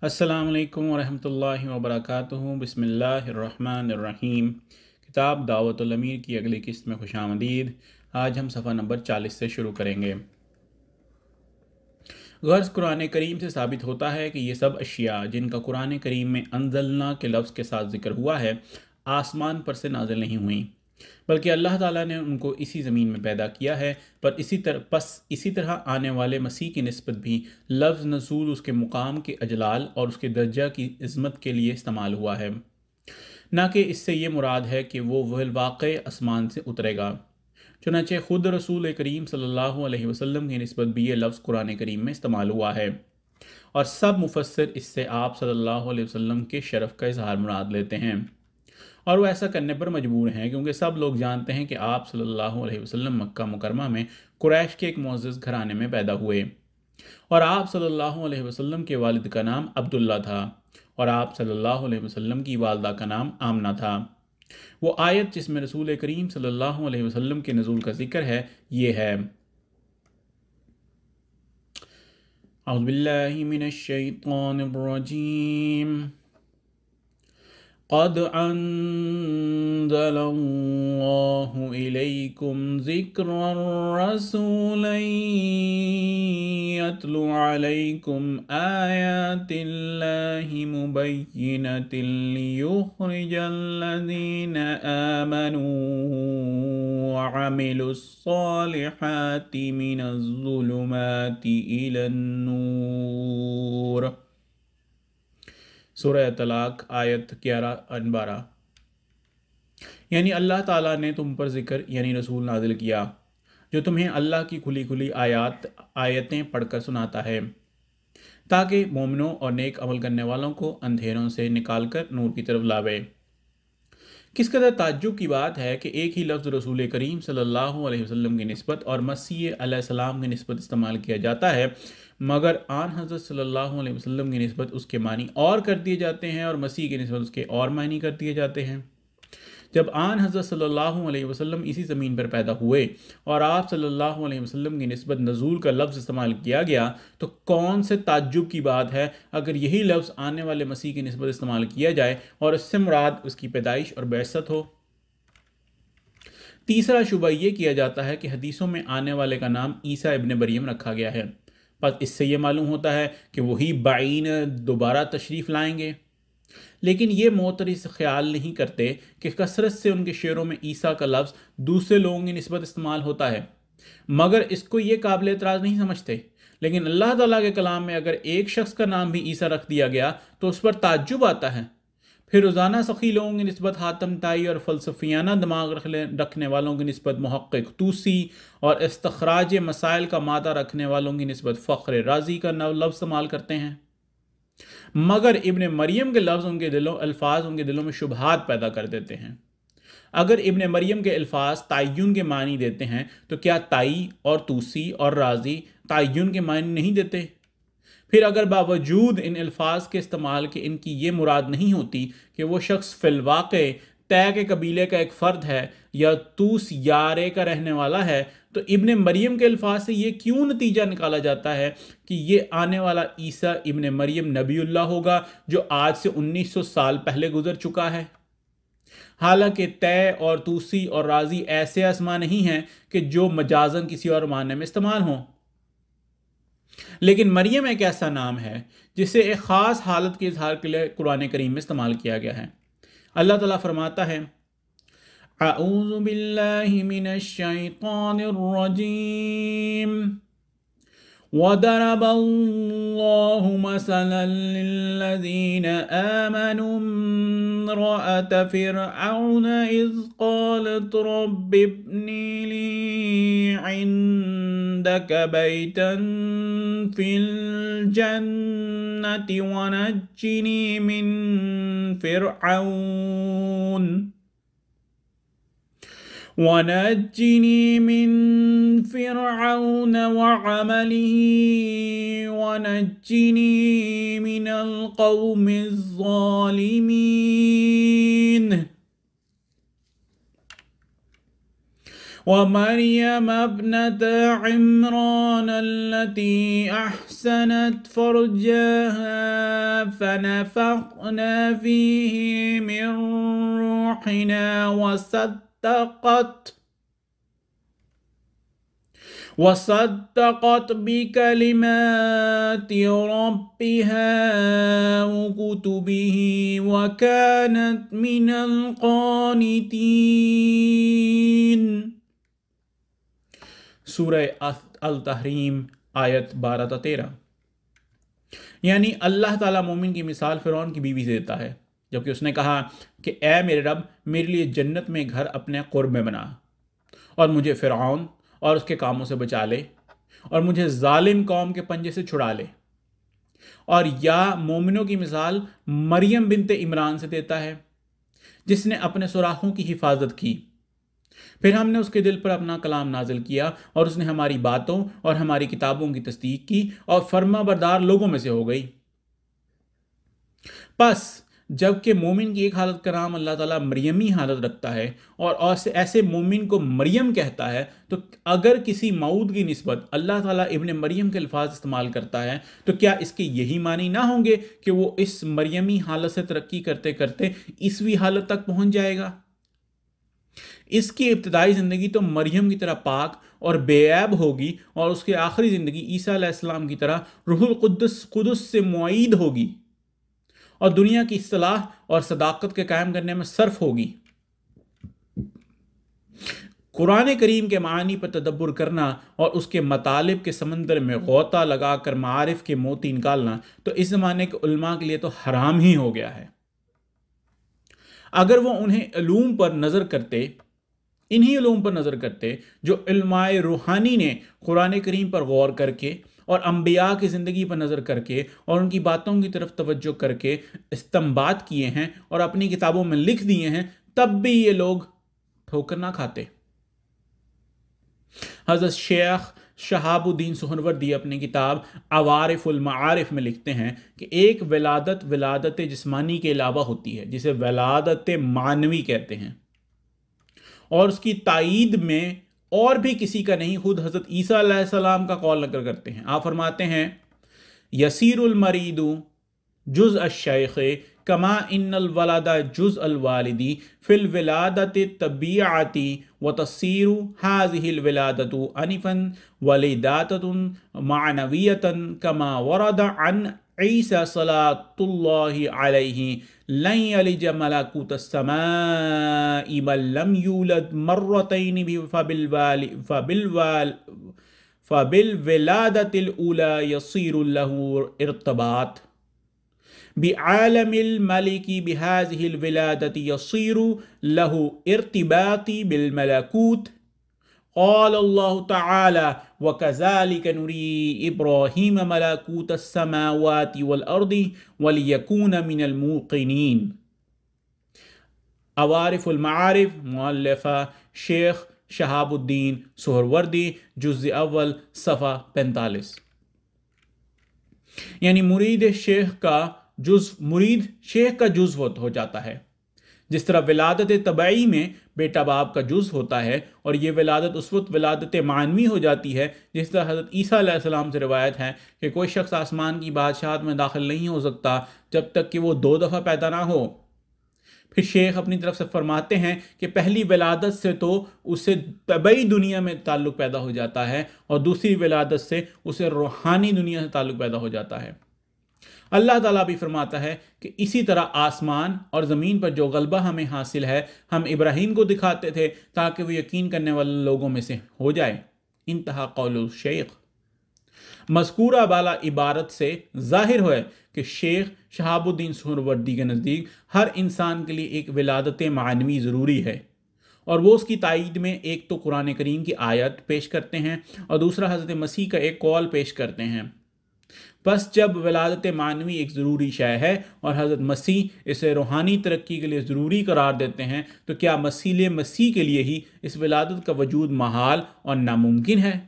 अस्सलाम वालेकुम वरहमतुल्लाहि वबरकातुहू। बिस्मिल्लाहिर्रहमानिर्रहीम। किताब दावतुल अमीर की अगली किस्त में खुशामदीद। आज हम सफ़ा नंबर 40 से शुरू करेंगे। गर्ज़ कुरान करीम से साबित होता है कि ये सब अशिया जिनका कुरान करीम में अंज़लना के लफ्ज़ के साथ ज़िक्र हुआ है, आसमान पर से नाज़िल नहीं हुई, बल्कि अल्लाह ताला ने उनको इसी ज़मीन में पैदा किया है। पर इसी तरह आने वाले मसीह की निस्बत भी लफ्ज़ नज़ूल उसके मुकाम के अजलाल और उसके दर्जा की इज़्ज़त के लिए इस्तेमाल हुआ है, ना कि इससे ये मुराद है कि वो वाक़ई आसमान से उतरेगा। चुनांचे खुद रसूल करीम सल्लल्लाहु अलैहि वसल्लम की निस्बत भी ये लफ्ज़ कुरान करीम में इस्तेमाल हुआ है, और सब मुफस्सिर इससे आप सल्लल्लाहु अलैहि वसल्लम के शरफ़ का इजहार मुराद लेते हैं, और वो ऐसा करने पर मजबूर हैं क्योंकि सब लोग जानते हैं कि आप सल्लल्लाहु अलैहि वसल्लम मक्का मुकरमा में कुरैश के एक मुअज़्ज़ज़ घराने में पैदा हुए, और आप सल्लल्लाहु अलैहि वसल्लम के वालिद का नाम अब्दुल्ला था, और आप सल्लल्लाहु अलैहि वसल्लम की वालदा का नाम आमना था। वो आयत जिसमें रसूल करीम सल्लल्लाहु अलैहि वसल्लम के नज़ूल का जिक्र है, ये है, औज़ु बिल्लाहि मिनश शैतानिर रजीम, क़द अंज़लल्लाहु इलैकुम ज़िक्रर रसूलन यत्लु अलैकुम आयातिल्लाहि मुबय्यिनतिन लियुख़रिजल्लज़ीना आमनू व अमिलुस्सालिहाति मिनज़्ज़ुलुमाति इलन्नूर। सूरह तलाक आयत 11-12। यानी अल्लाह ताला ने तुम पर ज़िक्र यानी रसूल नाजिल किया जो तुम्हें अल्लाह की खुली खुली आयतें पढ़कर सुनाता है, ताकि मोमिनों और नेक अमल करने वालों को अंधेरों से निकालकर नूर की तरफ लावे। किस कदर ताज्जुब की बात है कि एक ही लफ्ज़ रसूल करीम सल्लल्लाहु अलैहि वसल्लम की निस्बत और मसीह अलैहिस्सलाम की निस्बत इस्तेमाल किया जाता है, मगर आन हज़रत सल्लल्लाहु अलैहि वसल्लम की निस्बत उसके मानी और कर दिए जाते हैं और मसीह की निस्बत उसके और मानी कर दिए जाते हैं। जब आन हज़रत सल्लल्लाहु अलैहि वसल्लम इसी ज़मीन पर पैदा हुए और आप सल्लल्लाहु अलैहि वसल्लम की निस्बत नज़ूल का लफ्ज़ इस्तेमाल किया गया, तो कौन से ताज्जुब की बात है अगर यही लफ्ज़ आने वाले मसीह की निस्बत इस्तेमाल किया जाए और इससे मुराद उसकी पैदाइश और बैसत हो। तीसरा शुबा ये किया जाता है कि हदीसों में आने वाले का नाम ईसा इब्न मरियम रखा गया है, बस इससे ये मालूम होता है कि वही बाईन दोबारा तशरीफ़ लाएंगे। लेकिन ये मोतरिस ख्याल नहीं करते कि कसरत से उनके शेरों में ईसा का लफ्ज़ दूसरे लोगों की निस्बत इस्तेमाल होता है, मगर इसको ये काबिल एतराज़ नहीं समझते। लेकिन अल्लाह ताला के कलाम में अगर एक शख्स का नाम भी ईसा रख दिया गया तो उस पर ताज्जुब आता है। फिर रोज़ाना सखी लोगों की निस्बत हातम ताई और फ़लसफ़ियाना दिमाग रखने वालों की निस्बत मुहक्किक तूसी और इस्तखराज मसाइल का मादा रखने वालों की निस्बत फ़ख्र राज़ी का लफ्ज़ इस्तेमाल करते हैं, मगर इब्न मरियम के लफ्ज़ अल्फाज उनके दिलों में शुबहात पैदा कर देते हैं। अगर इब्न मरियम के अल्फाज तायुन के मानी देते हैं तो क्या ताई और तूसी और राज़ी तायुन के मानी नहीं देते? फिर अगर बावजूद इन अल्फाज के इस्तेमाल के इनकी ये मुराद नहीं होती कि वो शख्स फिलवाक़े तय के कबीले का एक फ़र्द है या तूस यारे का रहने वाला है, तो इब्न मरियम के अल्फाज से ये क्यों नतीजा निकाला जाता है कि ये आने वाला ईसा इब्न मरियम नबीउल्लाह होगा जो आज से 1900 साल पहले गुजर चुका है। हालांकि तय और तूसी और राज़ी ऐसे आसमा नहीं हैं कि जो मजाजन किसी और मानने में इस्तेमाल हों, लेकिन मरियम एक ऐसा नाम है जिसे एक ख़ास हालत के इजहार के लिए कुरान करीम में इस्तेमाल किया गया है। अल्लाह ताला फरमाता है, अऊज़ु बिल्लाहि मिनश शैतानिर रजीम, वदरबल्लाहु मसलन लिल्लज़ीना आमनू इम्रअत फ़िरऔन इज़ क़ालत रब्बि इब्नी ली इंदक बैतन फ़िल जन्नति वनज्जिनी मिन फ़िरऔन वअमलिही वनज्जिनी मिनल क़ौमिज़ ज़ालिमीन। ومريم ابنة عمران التي أحسنت فرجها فنفخنا فيه من روحنا وصدقت بكلمات ربها وكتبه وكانت من القانتين۔ سورہ التحریم آیت 12-13۔ یعنی اللہ تعالیٰ مومن کی مثال فرعون کی بیوی سے دیتا ہے، جبکہ اس نے کہا کہ اے میرے رب، میرے لیے جنت میں گھر اپنے قرب میں بنا اور مجھے فرعون اور اس کے کاموں سے بچا لے اور مجھے ظالم قوم کے پنجے سے چھڑا لے۔ اور یا مومنوں کی مثال مریم بنت عمران سے دیتا ہے، جس نے اپنے سوراخوں کی حفاظت کی، پھر ہم نے اس کے دل پر اپنا کلام نازل کیا اور اس نے ہماری باتوں اور ہماری کتابوں کی تصدیق کی اور فرما بردار لوگوں میں سے ہو گئی۔ پس جبکہ مومن کی ایک حالت کا نام اللہ تعالیٰ مریمی حالت رکھتا ہے اور ایسے مومن کو مریم کہتا ہے، تو اگر کسی موعود کی نسبت اللہ تعالیٰ ابن مریم کے الفاظ استعمال کرتا ہے تو کیا اس کے یہی معنی نہ ہوں گے کہ وہ اس مریمی حالت سے ترقی کرتے کرتے عیسوی حالت تک پہنچ جائے گا؟ اس کی ابتدائی زندگی تو مریم کی طرح پاک اور بے عیب ہوگی اور اس کی آخری زندگی عیسیٰ علیہ السلام کی طرح روح القدس سے معید ہوگی اور دنیا کی اصلاح اور صداقت کے قائم کرنے میں صرف ہوگی۔ قرآن کریم کے معانی پر تدبر کرنا اور اس کے مطالب کے سمندر میں غوطہ لگا کر معارف کے موتی نکالنا تو اس زمانے کے علماء کے لیے تو حرام ہی ہو گیا ہے۔ اگر وہ انہی علوم پر نظر کرتے جو علماء روحانی نے قرآن کریم پر غور کر کے اور انبیاء کی زندگی پر نظر کر کے اور ان کی باتوں کی طرف توجہ کر کے استنباط کیے ہیں اور اپنی کتابوں میں لکھ دیے ہیں، تب بھی یہ لوگ ٹھوکر نہ کھاتے۔ حضرت شیخ شہاب الدین سہروردی اپنی کتاب عوارف المعارف میں لکھتے ہیں کہ ایک ولادت جسمانی کے علاوہ ہوتی ہے، جسے ولادت معنوی کہتے ہیں، اور اس کی تائید میں اور بھی کسی کا نہیں، خود حضرت عیسیٰ علیہ السلام کا قول نقل کرتے ہیں۔ آپ فرماتے ہیں یسیر المرید جز الشیخ کما ان الولد جز الوالدی فی الولادت طبیعتی وتصیر هذه الولادت عنفا ولادت معنویتا کما ورد عن عیسیٰ صلاۃ اللہ علیہ لن یلج ملکوت السماء من لم یولد مرتین فبالولادت الاولى یصیر له ارتباط بعالم الملک بهذه الولادت یصیر له ارتباط بالملکوت۔ قال اللہ تعالی وَكَذَلِكَ نُرِي إِبْرَاهِيمَ مَلَكُوتَ السَّمَاوَاتِ وَالْأَرْضِ وَلِيَكُونَ مِنَ الْمُوقِنِينَ۔ عوارف المعارف، مؤلفہ شیخ شہاب الدین سہروردی، جزء اول، صفحہ 45۔ یعنی مرید شیخ کا جزو ہو جاتا ہے، جس طرح ولادت طبعی میں بیٹا باپ کا جز ہوتا ہے، اور یہ ولادت اس وقت ولادت معنوی ہو جاتی ہے، جس طرح حضرت عیسیٰ علیہ السلام سے روایت ہے کہ کوئی شخص آسمان کی بادشاہت میں داخل نہیں ہو سکتا جب تک کہ وہ 2 دفعہ پیدا نہ ہو۔ پھر شیخ اپنی طرف سے فرماتے ہیں کہ پہلی ولادت سے تو اسے طبعی دنیا میں تعلق پیدا ہو جاتا ہے، اور دوسری ولادت سے اسے روحانی دنیا سے تعلق پیدا ہو جاتا ہے۔ اللہ تعالیٰ بھی فرماتا ہے کہ اسی طرح آسمان اور زمین پر جو غلبہ ہمیں حاصل ہے ہم ابراہیم کو دکھاتے تھے تاکہ وہ یقین کرنے والے لوگوں میں سے ہو جائے۔ انتہا قول الشیخ۔ مذکورہ بالا عبارت سے ظاہر ہے کہ شیخ شہاب الدین سہروردی کے نزدیک ہر انسان کے لیے ایک ولادت معنوی ضروری ہے، اور وہ اس کی تائید میں ایک تو قرآن کریم کی آیت پیش کرتے ہیں اور دوسرا حضرت مسیح کا ایک قول پیش کرتے ہیں۔ بس جب ولادت معنوی ایک ضروری شے ہے اور حضرت مسیح اسے روحانی ترقی کے لیے ضروری قرار دیتے ہیں، تو کیا مسیح کے لیے ہی اس ولادت کا وجود محال اور ناممکن ہے؟